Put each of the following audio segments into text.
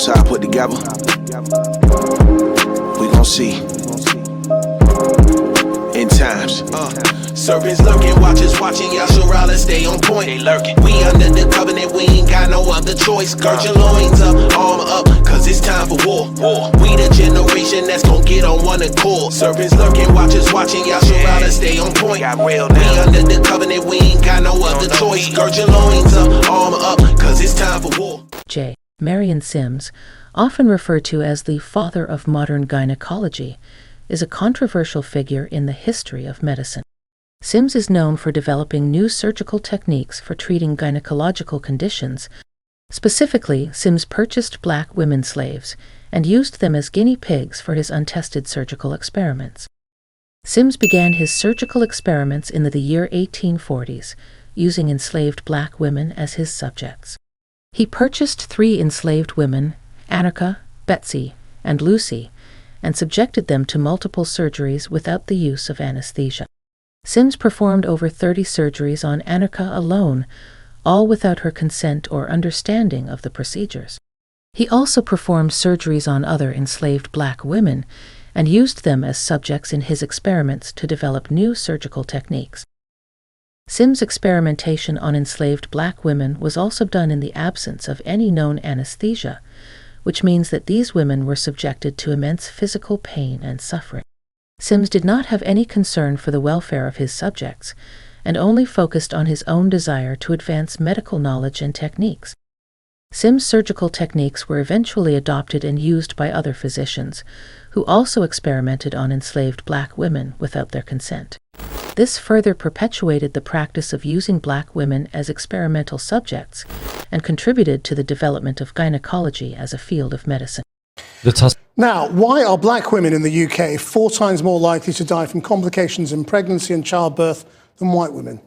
Most High put together. We gon' see. In times. Serpents lurking, watchers watching, y'all sure I'll stay on point. They lurking. We under the covenant, we ain't got no other choice. Gird your loins up, armor up, cause it's time for war. We the generation that's gon' get on one accord. Serpents lurking, watchers watching, y'all sure I'll stay on point. We under the covenant, we ain't got no other choice. Gird your loins up, armor up, cause it's time for war. J. Marion Sims, often referred to as the father of modern gynecology, is a controversial figure in the history of medicine. Sims is known for developing new surgical techniques for treating gynecological conditions. Specifically, Sims purchased black women slaves and used them as guinea pigs for his untested surgical experiments. Sims began his surgical experiments in the year 1840s, using enslaved black women as his subjects. He purchased 3 enslaved women, Annika, Betsy, and Lucy, and subjected them to multiple surgeries without the use of anesthesia. Sims performed over 30 surgeries on Annika alone, all without her consent or understanding of the procedures. He also performed surgeries on other enslaved black women and used them as subjects in his experiments to develop new surgical techniques. Sims' experimentation on enslaved black women was also done in the absence of any known anesthesia, which means that these women were subjected to immense physical pain and suffering. Sims did not have any concern for the welfare of his subjects, and only focused on his own desire to advance medical knowledge and techniques. Sims' surgical techniques were eventually adopted and used by other physicians, who also experimented on enslaved black women without their consent. This further perpetuated the practice of using black women as experimental subjects and contributed to the development of gynecology as a field of medicine. Now, why are black women in the UK 4 times more likely to die from complications in pregnancy and childbirth than white women?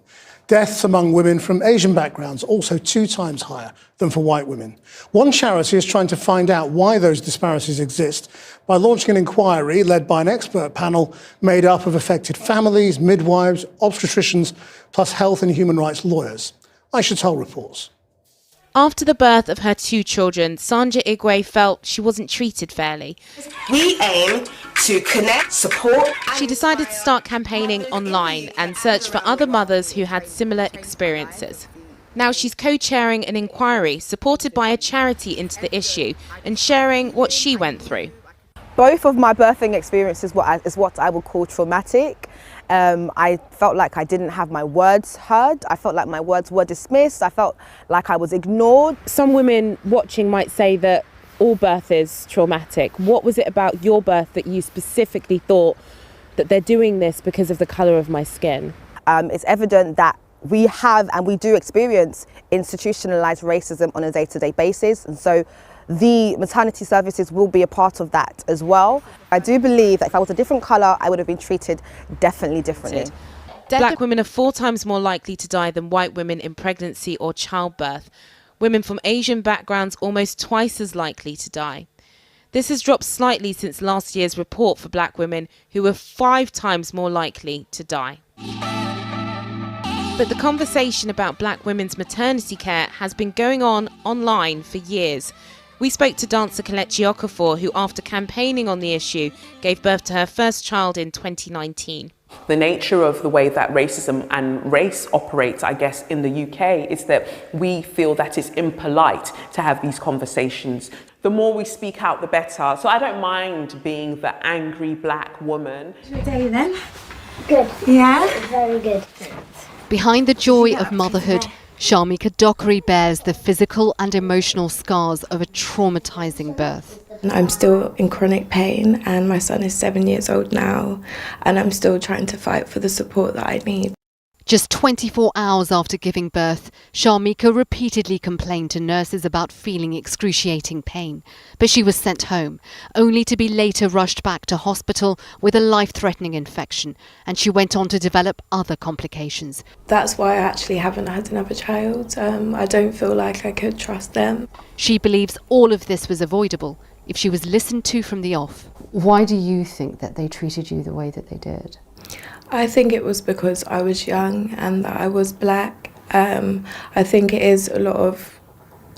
Deaths among women from Asian backgrounds also 2 times higher than for white women. One charity is trying to find out why those disparities exist by launching an inquiry led by an expert panel made up of affected families, midwives, obstetricians, plus health and human rights lawyers. Aisha Toll reports. After the birth of her 2 children, Sanja Igwe felt she wasn't treated fairly. We aim to connect, support. She decided to start campaigning online and search for other mothers who had similar experiences. Now she's co-chairing an inquiry supported by a charity into the issue and sharing what she went through. Both of my birthing experiences is what I would call traumatic. I felt like I didn't have my words heard. I felt like my words were dismissed. I felt like I was ignored. Some women watching might say that all birth is traumatic. What was it about your birth that you specifically thought that they're doing this because of the colour of my skin? It's evident that we have and we do experience institutionalised racism on a day-to-day basis, and so the maternity services will be a part of that as well. I do believe that if I was a different colour, I would have been treated definitely differently. Black women are 4 times more likely to die than white women in pregnancy or childbirth. Women from Asian backgrounds almost twice as likely to die. This has dropped slightly since last year's report for black women, who were 5 times more likely to die. But the conversation about black women's maternity care has been going on online for years. We spoke to dancer Kelechi Okafor, who after campaigning on the issue, gave birth to her first child in 2019. The nature of the way that racism and race operates, I guess, in the UK is that we feel that it's impolite to have these conversations. The more we speak out, the better. So I don't mind being the angry black woman. Good day then. Good. Yeah? Very good. Behind the joy of motherhood, Sharmika Dockery bears the physical and emotional scars of a traumatizing birth. I'm still in chronic pain and my son is 7 years old now, and I'm still trying to fight for the support that I need. Just 24 hours after giving birth, Sharmika repeatedly complained to nurses about feeling excruciating pain, but she was sent home, only to be later rushed back to hospital with a life-threatening infection, and she went on to develop other complications. That's why I actually haven't had another child. I don't feel like I could trust them. She believes all of this was avoidable if she was listened to from the off. Why do you think that they treated you the way that they did? I think it was because I was young and that I was black. I think it is a lot of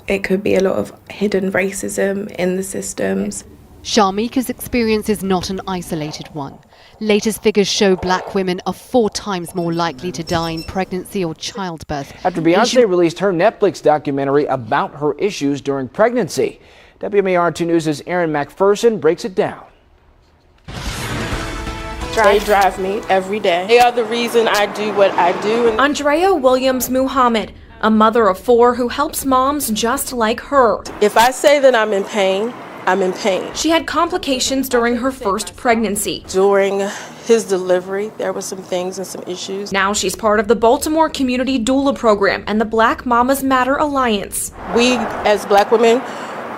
It could be a lot of hidden racism in the systems. Sharmika's experience is not an isolated one. Latest figures show black women are 4 times more likely to die in pregnancy or childbirth. After Beyonce released her Netflix documentary about her issues during pregnancy. WMAR2 News' Erin McPherson breaks it down. They drive me every day. They are the reason I do what I do. Andrea Williams Muhammad, a mother of 4 who helps moms just like her. If I say that I'm in pain, I'm in pain. She had complications during her first pregnancy. During his delivery, there were some things and some issues. Now she's part of the Baltimore Community Doula Program and the Black Mamas Matter Alliance. We, as black women,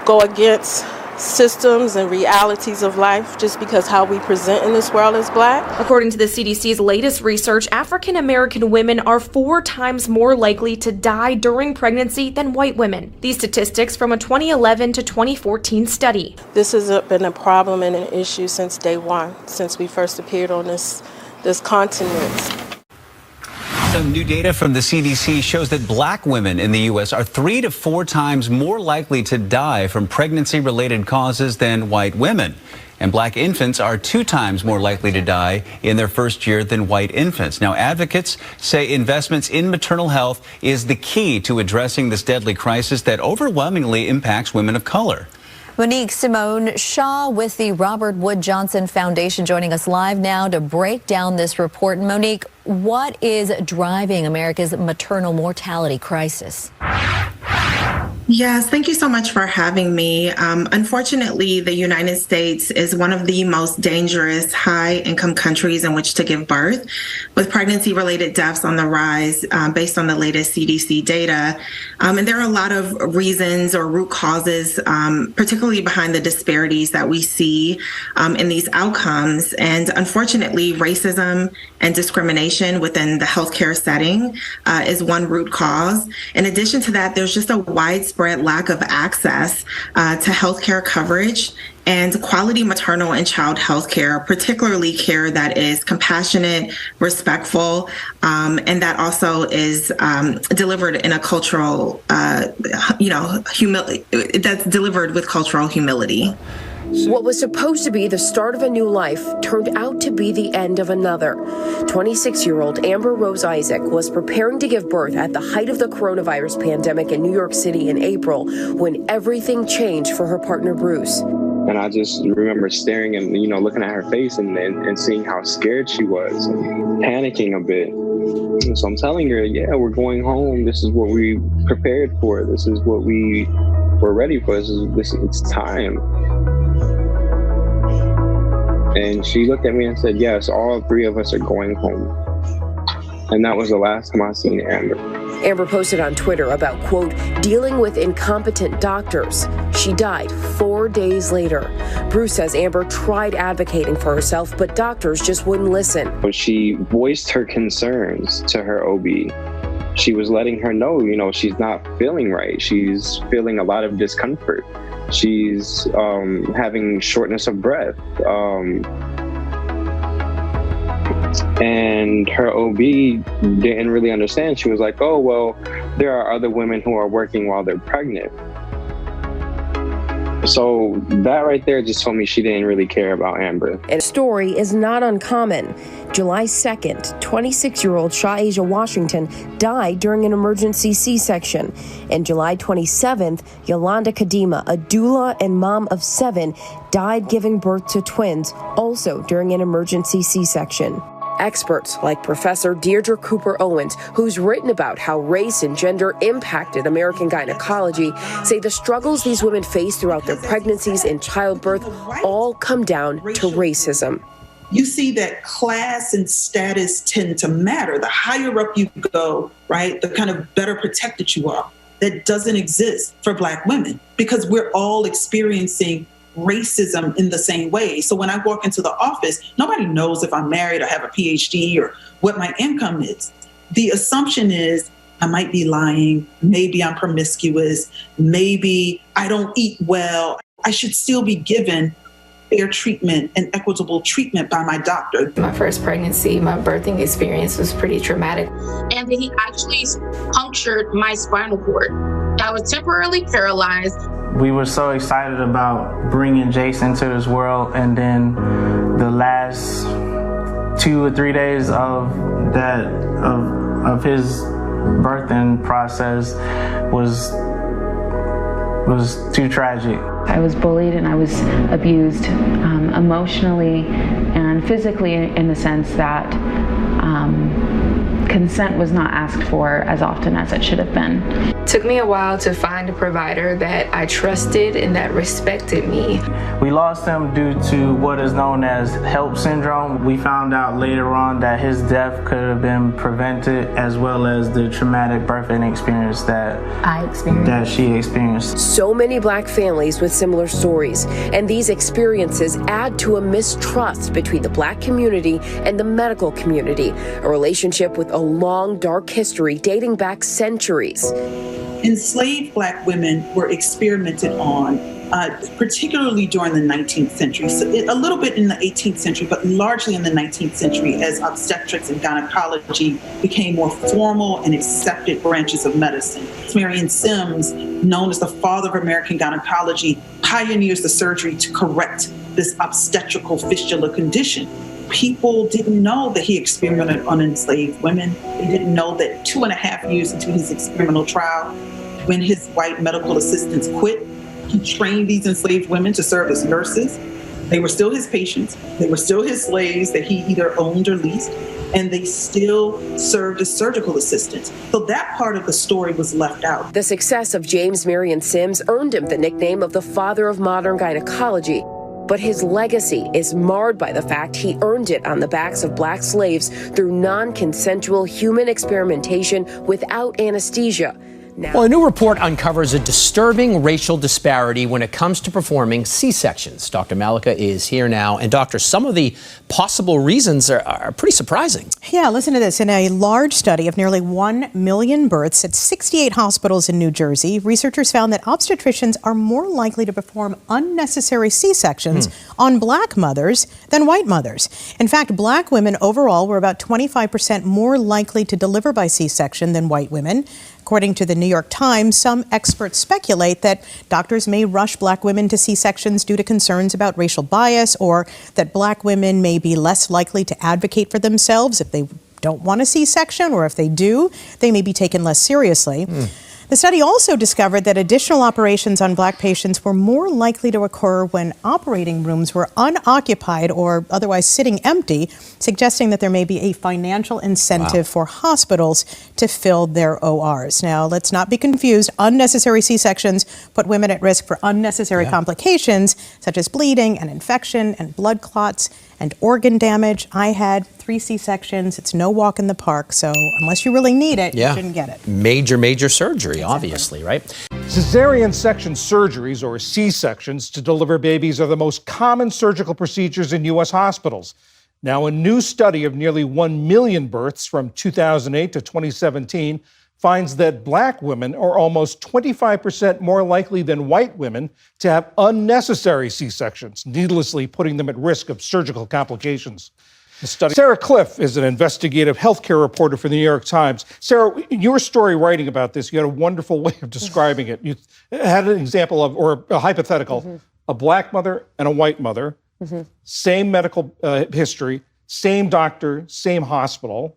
go against systems and realities of life just because how we present in this world as black. According to the CDC's latest research, African American women are 4 times more likely to die during pregnancy than white women. These statistics from a 2011 to 2014 study. This has been a problem and an issue since day one, since we first appeared on this continent. Some new data from the CDC shows that black women in the U.S. are 3 to 4 times more likely to die from pregnancy-related causes than white women. And black infants are 2 times more likely to die in their first year than white infants. Now, advocates say investments in maternal health is the key to addressing this deadly crisis that overwhelmingly impacts women of color. Monique Simone Shaw with the Robert Wood Johnson Foundation joining us live now to break down this report. Monique, what is driving America's maternal mortality crisis? Yes, thank you so much for having me. Unfortunately, the United States is one of the most dangerous high-income countries in which to give birth, with pregnancy-related deaths on the rise based on the latest CDC data. And there are a lot of reasons or root causes, particularly behind the disparities that we see in these outcomes. And unfortunately, racism and discrimination within the healthcare setting is one root cause. In addition to that, there's just a widespread lack of access to healthcare coverage and quality maternal and child health care, particularly care that is compassionate, respectful, and that also is delivered in a cultural, that's delivered with cultural humility. What was supposed to be the start of a new life turned out to be the end of another. 26-year-old Amber Rose Isaac was preparing to give birth at the height of the coronavirus pandemic in New York City in April when everything changed for her partner Bruce. And I just remember staring and, looking at her face and seeing how scared she was, and panicking a bit. So I'm telling her, yeah, we're going home. This is what we prepared for. This is what we were ready for. It's time. And she looked at me and said, yes, all 3 of us are going home. And that was the last time I seen Amber. Amber posted on Twitter about, quote, dealing with incompetent doctors. She died 4 days later. Bruce says Amber tried advocating for herself, but doctors just wouldn't listen. But she voiced her concerns to her OB. She was letting her know, she's not feeling right. She's feeling a lot of discomfort. She's having shortness of breath. And her OB didn't really understand. She was like, oh, well, there are other women who are working while they're pregnant. So that right there just told me she didn't really care about Amber. And the story is not uncommon. July 2nd, 26-year-old Sha'Asia Washington died during an emergency C-section. And July 27th, Yolanda Kadima, a doula and mom of 7, died giving birth to twins, also during an emergency C-section. Experts like Professor Deirdre Cooper Owens, who's written about how race and gender impacted American gynecology, say the struggles these women face throughout their pregnancies and childbirth all come down to racism. You see that class and status tend to matter. The higher up you go, right, the kind of better protected you are. That doesn't exist for Black women because we're all experiencing racism in the same way. So when I walk into the office, nobody knows if I'm married or have a PhD or what my income is. The assumption is I might be lying, maybe I'm promiscuous, maybe I don't eat well. I should still be given fair treatment and equitable treatment by my doctor. My first pregnancy, my birthing experience was pretty traumatic. And then he actually punctured my spinal cord. I was temporarily paralyzed. We were so excited about bringing Jason to this world, and then the last 2 or 3 days of his birthing process was too tragic. I was bullied and I was abused emotionally and physically, in the sense that consent was not asked for as often as it should have been. It took me a while to find a provider that I trusted and that respected me. We lost him due to what is known as HELP syndrome. We found out later on that his death could have been prevented, as well as the traumatic birthing experience that she experienced. So many Black families with similar stories, and these experiences add to a mistrust between the Black community and the medical community, a relationship with a long, dark history dating back centuries. Enslaved Black women were experimented on, particularly during the 19th century, so a little bit in the 18th century, but largely in the 19th century, as obstetrics and gynecology became more formal and accepted branches of medicine. Marion Sims, known as the father of American gynecology, pioneers the surgery to correct this obstetrical fistula condition. People didn't know that he experimented on enslaved women. They didn't know that 2.5 years into his experimental trial, when his white medical assistants quit, he trained these enslaved women to serve as nurses. They were still his patients. They were still his slaves that he either owned or leased, and they still served as surgical assistants. So that part of the story was left out. The success of James Marion Sims earned him the nickname of the father of modern gynecology. But his legacy is marred by the fact he earned it on the backs of Black slaves through non-consensual human experimentation without anesthesia. Well, a new report uncovers a disturbing racial disparity when it comes to performing C-sections. Dr. Malika is here now. And doctor, some of the possible reasons are pretty surprising. Yeah, listen to this. In a large study of nearly 1 million births at 68 hospitals in New Jersey, researchers found that obstetricians are more likely to perform unnecessary C-sections on Black mothers than white mothers. In fact, Black women overall were about 25% more likely to deliver by C-section than white women. According to the New York Times, some experts speculate that doctors may rush Black women to C-sections due to concerns about racial bias, or that Black women may be less likely to advocate for themselves if they don't want a C-section, or if they do, they may be taken less seriously. The study also discovered that additional operations on Black patients were more likely to occur when operating rooms were unoccupied or otherwise sitting empty, suggesting that there may be a financial incentive for hospitals to fill their ORs. Now, let's not be confused. Unnecessary C-sections put women at risk for unnecessary complications, such as bleeding and infection and blood clots and organ damage. I had 3 C-sections. It's no walk in the park. So unless you really need it, you shouldn't get it. Major surgery, obviously, right? Cesarean section surgeries, or C-sections, to deliver babies are the most common surgical procedures in U.S. hospitals. Now, a new study of nearly 1 million births from 2008 to 2017 finds that Black women are almost 25% more likely than white women to have unnecessary C-sections, needlessly putting them at risk of surgical complications. Sarah Cliff is an investigative healthcare reporter for the New York Times. Sarah, in your story writing about this, you had a wonderful way of describing it. You had an example of, or a hypothetical, a Black mother and a white mother, same medical history, same doctor, same hospital.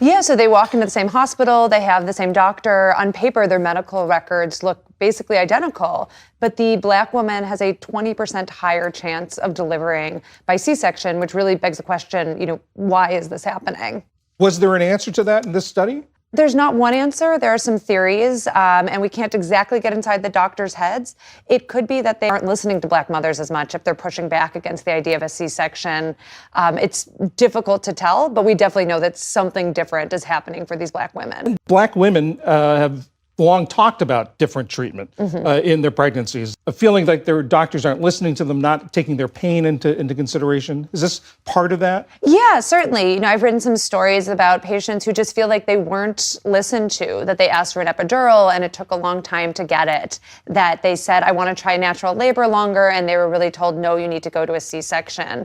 Yeah, so they walk into the same hospital, they have the same doctor. On paper, their medical records look basically identical, but the Black woman has a 20% higher chance of delivering by C-section, which really begs the question, why is this happening? Was there an answer to that in this study? There's not one answer. There are some theories, and we can't exactly get inside the doctors' heads. It could be that they aren't listening to Black mothers as much if they're pushing back against the idea of a C-section. It's difficult to tell, but we definitely know that something different is happening for these Black women. Black women have long talked about different treatment in their pregnancies, feeling like their doctors aren't listening to them, not taking their pain into consideration. Is this part of that? Yeah, certainly. I've written some stories about patients who just feel like they weren't listened to, that they asked for an epidural and it took a long time to get it, that they said, I want to try natural labor longer, and they were really told, no, you need to go to a C-section.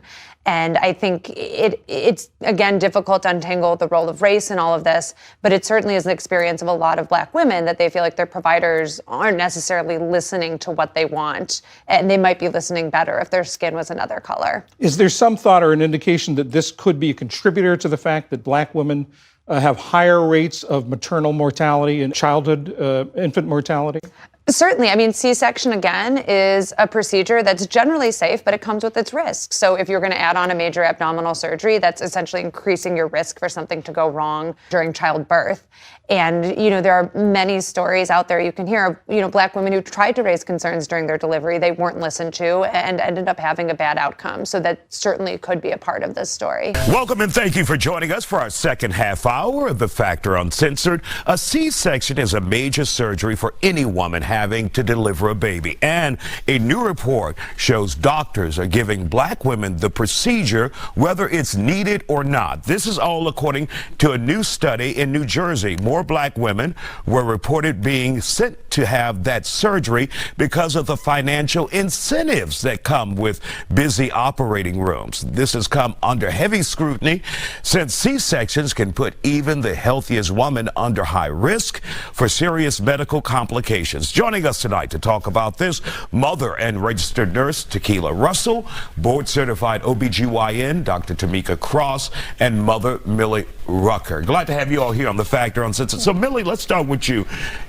And I think it's, again, difficult to untangle the role of race in all of this, but it certainly is an experience of a lot of Black women that they feel like their providers aren't necessarily listening to what they want, and they might be listening better if their skin was another color. Is there some thought or an indication that this could be a contributor to the fact that Black women have higher rates of maternal mortality and childhood infant mortality? Certainly. I mean, C-section, again, is a procedure that's generally safe, but it comes with its risks. So if you're going to add on a major abdominal surgery, that's essentially increasing your risk for something to go wrong during childbirth. And, there are many stories out there you can hear of, Black women who tried to raise concerns during their delivery. They weren't listened to and ended up having a bad outcome. So that certainly could be a part of this story. Welcome and thank you for joining us for our second half hour of The Factor Uncensored. A C-section is a major surgery for any woman having to deliver a baby. And a new report shows doctors are giving Black women the procedure whether it's needed or not. This is all according to a new study in New Jersey. More Black women were reported being sent to have that surgery because of the financial incentives that come with busy operating rooms. This has come under heavy scrutiny since C-sections can put even the healthiest woman under high risk for serious medical complications. Joining us tonight to talk about this, mother and registered nurse Tequila Russell, board-certified OBGYN Dr. Tamika Cross, and mother Millie Rucker. Glad to have you all here on The Factor Uncensored. So Millie, let's start with you.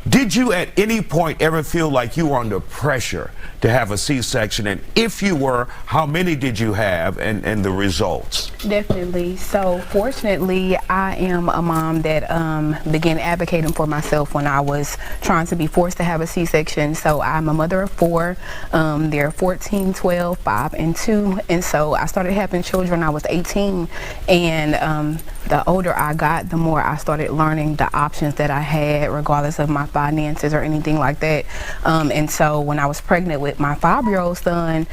Did you at any point ever feel like you were under pressure to have a C-section? And if you were, how many did you have and the results? Definitely. So fortunately, I am a mom that began advocating for myself when I was trying to be forced to have a C-section. So I'm a mother of 4. They're 14, 12, 5, and 2. And so I started having children when I was 18. And the older I got, the more I started learning the options that I had, regardless of my finances or anything like that. And so when I was pregnant with my 5-year-old son,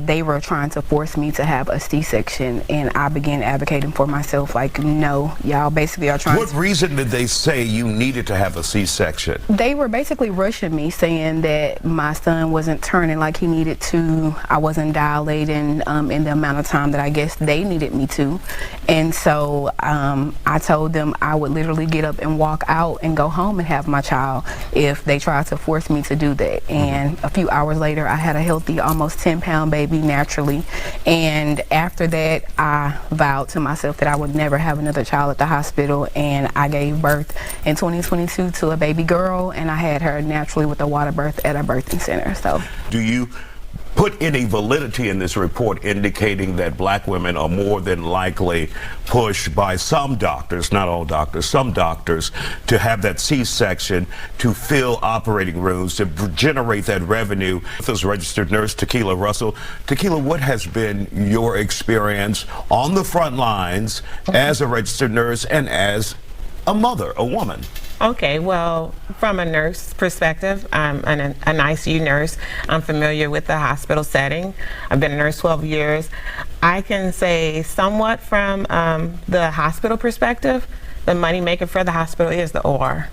they were trying to force me to have a C-section, and I began advocating for myself, like, no, y'all basically are trying What reason did they say you needed to have a C-section? They were basically rushing me, saying that my son wasn't turning like he needed to. I wasn't dilating in the amount of time that I guess they needed me to. And so I told them I would literally get up and walk out and go home and have my child if they tried to force me to do that. And a few hours later, I had a healthy, almost 10-pound baby naturally. And after that, I vowed to myself that I would never have another child at the hospital. And I gave birth in 2022 to a baby girl, and I had her naturally with a water birth at a birthing center. So, do you put any validity in this report indicating that Black women are more than likely pushed by some doctors, not all doctors, some doctors, to have that C-section to fill operating rooms, to generate that revenue? This registered nurse Tequila Russell. Tequila, what has been your experience on the front lines as a registered nurse and as a mother, a woman? Okay, well, from a nurse perspective, I'm an ICU nurse. I'm familiar with the hospital setting. I've been a nurse 12 years. I can say somewhat from the hospital perspective, the money maker for the hospital is the OR.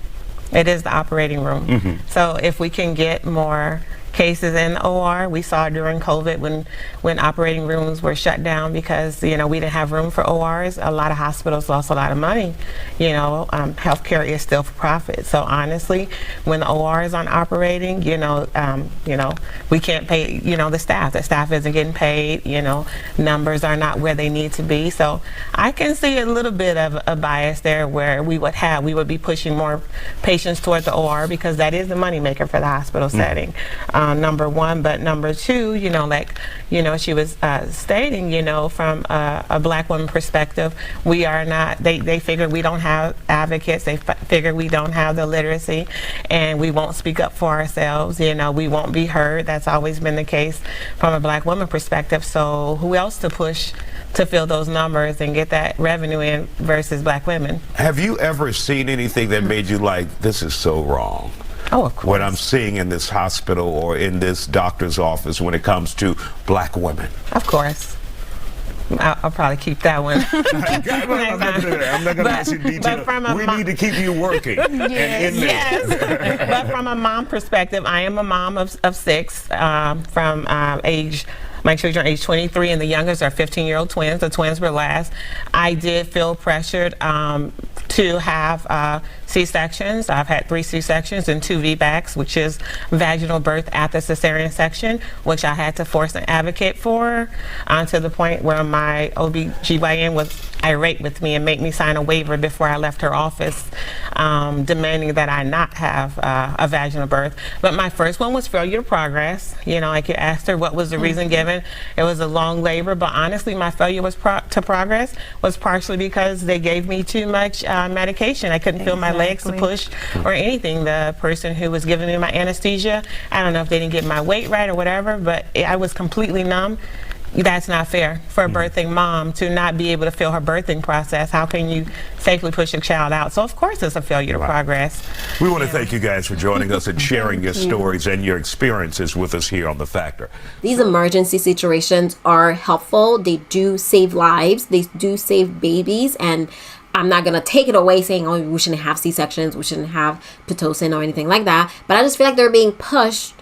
It is the operating room. So if we can get more cases in the OR, we saw during COVID when operating rooms were shut down because we didn't have room for ORs. A lot of hospitals lost a lot of money. Healthcare is still for profit. So honestly, when the OR is on operating, we can't pay the staff. The staff isn't getting paid. Numbers are not where they need to be. So I can see a little bit of a bias there where we would be pushing more patients toward the OR because that is the moneymaker for the hospital setting. Number one, but number two, she was stating, from a Black woman perspective, we are not, they figure we don't have advocates, they figure we don't have the literacy, and we won't speak up for ourselves, we won't be heard. That's always been the case from a Black woman perspective. So who else to push to fill those numbers and get that revenue in versus Black women? Have you ever seen anything that made you like, this is so wrong? Oh, of course. What I'm seeing in this hospital or in this doctor's office when it comes to Black women? Of course. I'll probably keep that one. I'm not going to ask you detail. We need to keep you working. Yes. But from a mom perspective, I am a mom of 6 from age My children are age 23, and the youngest are 15-year-old twins. The twins were last. I did feel pressured to have C-sections. I've had 3 C-sections and 2 VBACs, which is vaginal birth at the cesarean section, which I had to force and advocate for, to the point where my OB/GYN was irate with me and made me sign a waiver before I left her office, demanding that I not have a vaginal birth. But my first one was failure to progress. You know, like you asked her, what was the reason given? It was a long labor, but honestly, my failure was to progress was partially because they gave me too much medication. I couldn't feel my legs to push or anything. The person who was giving me my anesthesia, I don't know if they didn't get my weight right or whatever, but I was completely numb. That's not fair for a birthing mom to not be able to feel her birthing process. How can you safely push a child out? So of course it's a failure to progress. We want to thank you guys for joining us and sharing your stories and your experiences with us here on The Factor. These emergency situations are helpful. They do save lives. They do save babies. And I'm not going to take it away saying, oh, we shouldn't have C-sections, we shouldn't have Pitocin or anything like that. But I just feel like they're being pushed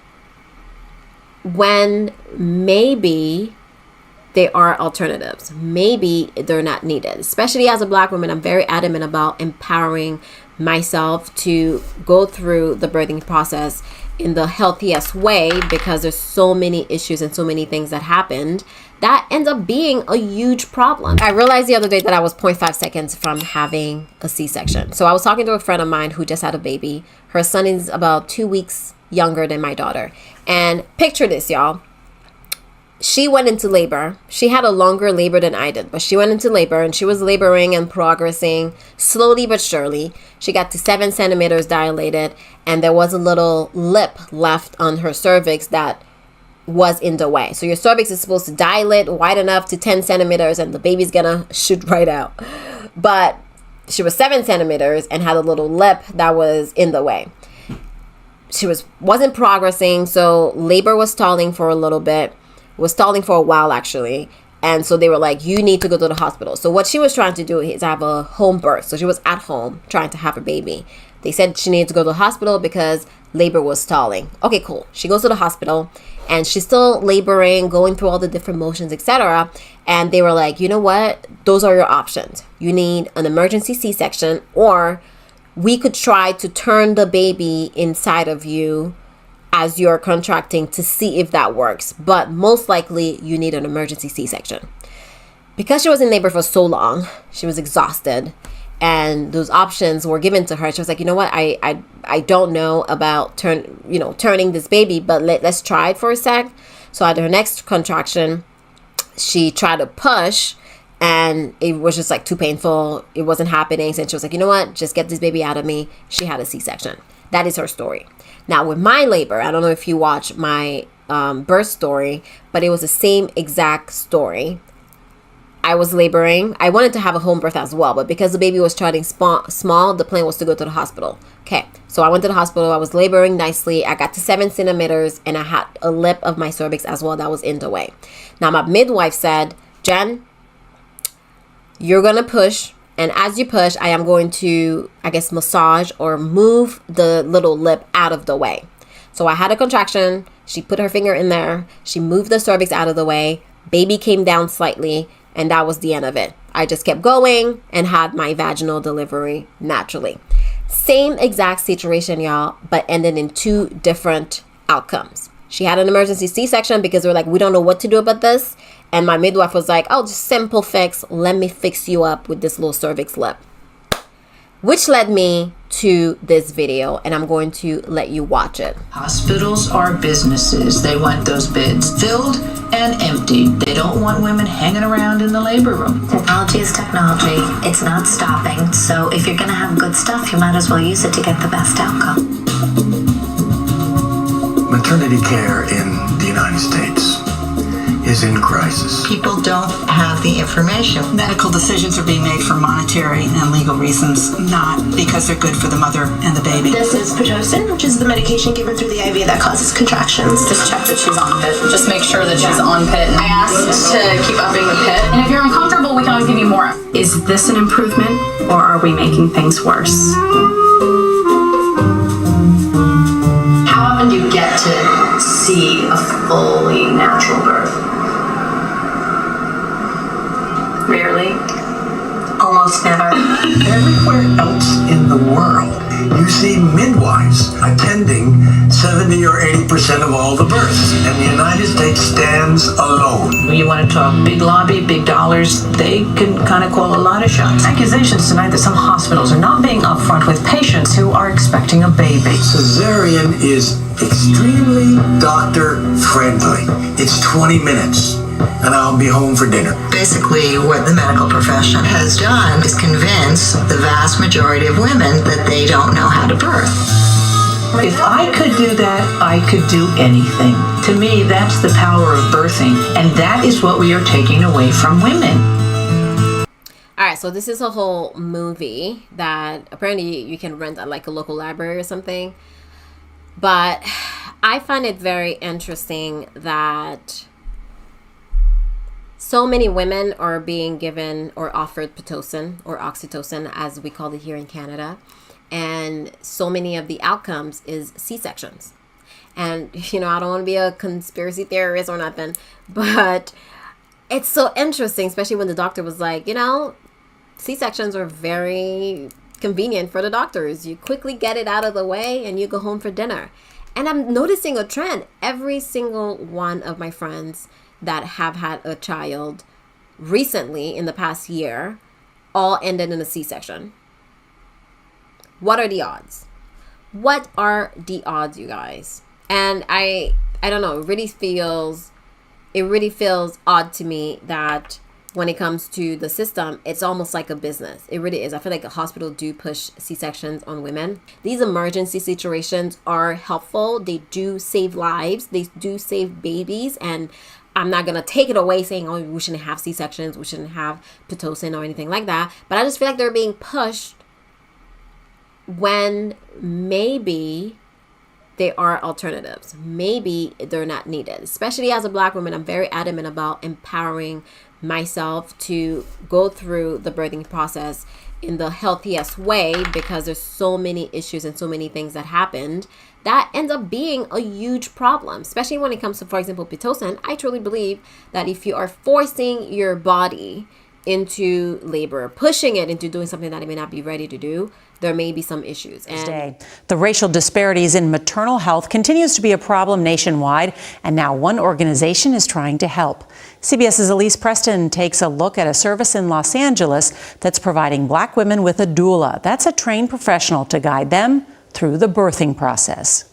when maybe there are alternatives. Maybe they're not needed. Especially as a Black woman, I'm very adamant about empowering myself to go through the birthing process in the healthiest way, because there's so many issues and so many things that happened that ends up being a huge problem. I realized the other day that I was 0.5 seconds from having a C-section. So I was talking to a friend of mine who just had a baby. Her son is about 2 weeks younger than my daughter. And picture this, y'all. She went into labor. She had a longer labor than I did, but she went into labor and she was laboring and progressing slowly but surely. She got to 7 centimeters dilated, and there was a little lip left on her cervix that was in the way. So your cervix is supposed to dilate wide enough to 10 centimeters and the baby's gonna shoot right out. But she was 7 centimeters and had a little lip that was in the way. She wasn't progressing, so labor was stalling for a little bit. Was stalling for a while actually, and so they were like, you need to go to the hospital. So what she was trying to do is have a home birth. So she was at home trying to have a baby. They said she needed to go to the hospital because labor was stalling. Okay, cool. She goes to the hospital and she's still laboring, going through all the different motions, etc. And they were like, you know what, those are your options. You need an emergency C-section, or we could try to turn the baby inside of you as you're contracting to see if that works. But most likely you need an emergency C-section. Because she was in labor for so long, she was exhausted, and those options were given to her. She was like, you know what, I don't know about turning this baby, but let's try it for a sec. So at her next contraction, she tried to push, and it was just like too painful. It wasn't happening. So she was like, you know what, just get this baby out of me. She had a C-section. That is her story. Now with my labor, I don't know if you watch my birth story, but it was the same exact story. I was laboring. I wanted to have a home birth as well, but because the baby was starting small, the plan was to go to the hospital. Okay, so I went to the hospital. I was laboring nicely. I got to 7 centimeters, and I had a lip of my cervix as well that was in the way. Now my midwife said, Jen, you're gonna push. And as you push, I am going to, I guess, massage or move the little lip out of the way. So I had a contraction. She put her finger in there. She moved the cervix out of the way. Baby came down slightly, and that was the end of it. I just kept going and had my vaginal delivery naturally. Same exact situation, y'all, but ended in 2 different outcomes. She had an emergency C-section because they were like, we don't know what to do about this. And my midwife was like, oh, just simple fix. Let me fix you up with this little cervix lip. Which led me to this video, and I'm going to let you watch it. Hospitals are businesses. They want those beds filled and emptied. They don't want women hanging around in the labor room. Technology is technology. It's not stopping. So if you're going to have good stuff, you might as well use it to get the best outcome. Maternity care in the United States is in crisis. People don't have the information. Medical decisions are being made for monetary and legal reasons, not because they're good for the mother and the baby. This is Pitocin, which is the medication given through the IV that causes contractions. Just check that she's on PIT. Just make sure that she's on PIT. I asked to keep upping the PIT. And if you're uncomfortable, we can always give you more. Is this an improvement, or are we making things worse? How often do you get to see a fully natural birth? else ever. Everywhere else in the world, you see midwives attending 70 or 80% of all the births, and the United States stands alone. You want to talk big lobby, big dollars, they can kind of call a lot of shots. Accusations tonight that some hospitals are not being upfront with patients who are expecting a baby. Cesarean is extremely doctor friendly. It's 20 minutes. And I'll be home for dinner. Basically, what the medical profession has done is convince the vast majority of women that they don't know how to birth. If I could do that, I could do anything. To me, that's the power of birthing, and that is what we are taking away from women. All right, so this is a whole movie that apparently you can rent at like a local library or something. But I find it very interesting that so many women are being given or offered Pitocin or oxytocin, as we call it here in Canada. And so many of the outcomes is C-sections. And, you know, I don't want to be a conspiracy theorist or nothing, but it's so interesting, especially when the doctor was like, you know, C-sections are very convenient for the doctors. You quickly get it out of the way and you go home for dinner. And I'm noticing a trend. Every single one of my friends that have had a child recently in the past year all ended in a C-section. What are the odds? What are the odds, you guys? And I don't know, it really feels odd to me that when it comes to the system, it's almost like a business. It really is. I feel like a hospital do push C-sections on women. These emergency situations are helpful. They do save lives. They do save babies. And I'm not going to take it away saying, oh, we shouldn't have C-sections, we shouldn't have Pitocin or anything like that. But I just feel like they're being pushed when maybe there are alternatives. Maybe they're not needed. Especially as a Black woman, I'm very adamant about empowering myself to go through the birthing process in the healthiest way, because there's so many issues and so many things that happened that ends up being a huge problem, especially when it comes to, for example, Pitocin. I truly believe that if you are forcing your body into labor, pushing it into doing something that it may not be ready to do, there may be some issues. And the racial disparities in maternal health continues to be a problem nationwide, and now one organization is trying to help. CBS's Elise Preston takes a look at a service in Los Angeles that's providing Black women with a doula. That's a trained professional to guide them through the birthing process.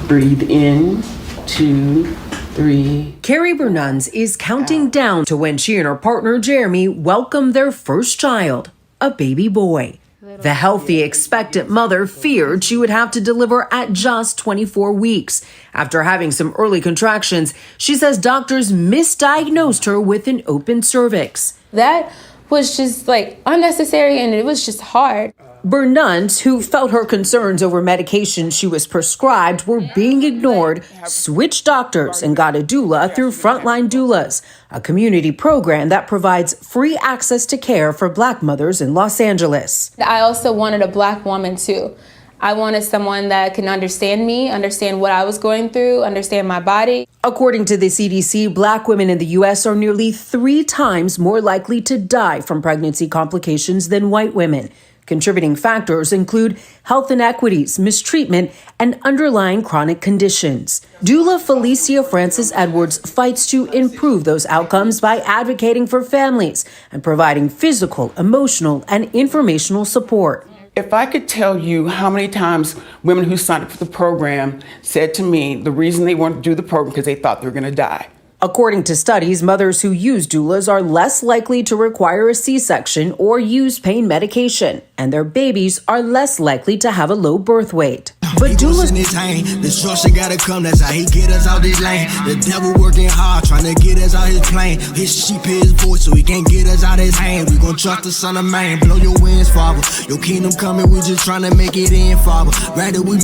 Breathe in, 2, 3. Carrie Bernuns is counting down to when she and her partner Jeremy welcome their first child, a baby boy. The healthy, expectant mother feared she would have to deliver at just 24 weeks. After having some early contractions, she says doctors misdiagnosed her with an open cervix. That was just like unnecessary, and it was just hard. Bernuns, who felt her concerns over medications she was prescribed were being ignored, switched doctors and got a doula through Frontline Doulas, a community program that provides free access to care for Black mothers in Los Angeles. I also wanted a Black woman too. I wanted someone that can understand me, understand what I was going through, understand my body. According to the CDC, Black women in the U.S. are nearly 3 times more likely to die from pregnancy complications than white women. Contributing factors include health inequities, mistreatment, and underlying chronic conditions. Doula Felicia Francis Edwards fights to improve those outcomes by advocating for families and providing physical, emotional, and informational support. If I could tell you how many times women who signed up for the program said to me the reason they wanted to do the program because they thought they were going to die. According to studies, mothers who use doulas are less likely to require a C-section or use pain medication, and their babies are less likely to have a low birth weight. But doulas in his hand, the structure gotta come, that's how he get us out this lane. The devil working hard, trying to get us out his plane. His sheep hear his voice, so he can't get us out his hand. We gon' trust the son of man, blow your wings, Father. Your kingdom coming, we just trying to make it in, Father. Rather we